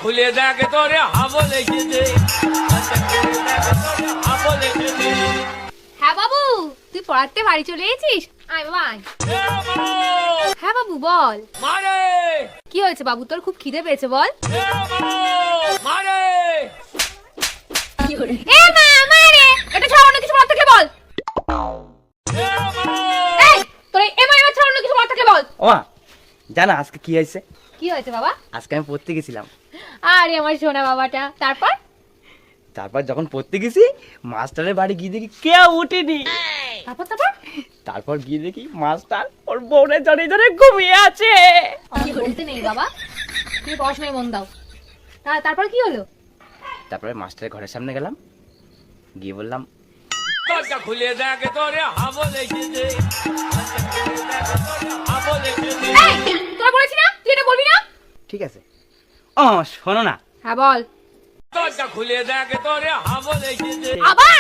খুলে দেখ তোরে হাবল এসেছে। হ্যাঁ বাবু, তুই পড়াতে বাড়ি চলে এসেছিস? আয় বাবা আয়। হ্যাঁ বাবু বল, মারে কি হয়েছে বাবু, তোর খুব খিদে পেয়েছে বল। মারে এ মা মারে, এটা ছাড়া অন্য কিছু বলার থাকলে বল। এই তোর এই এমআই ছাড়া অন্য কিছু বলার থাকলে বল। ওমা জানা আজকে কি হয়েছে? কি হয়েছে বাবা? আজকে আমি পড়তে গেছিলাম। আরে আমার সোনা বাবাটা, তারপর? তারপর যখন পড়তে গেছি মাস্টারের বাড়ি গিয়ে দেখি কেউ উঠেনি। তারপর তারপর তারপর গিয়ে দেখি মাস্টার ওর বউরে জড়ে জড়ে ঘুমিয়ে আছে। আমি বলতে নেই বাবা, তুমি পড়াশোনায় মন দাও। তারপর কি হলো? তারপরে মাস্টারের ঘরের সামনে গেলাম, গিয়ে বললাম দরজা খুলে দেখ তোরে হাবল এসেছে। হাবল এসেছে। এই তোরা বলেছি না তুই এটা বলবি না। ঠিক আছে। ও শোনো না, হ্যাঁ বল। দরজা খুলে দেখ তোরে হাবল এসেছে। আবার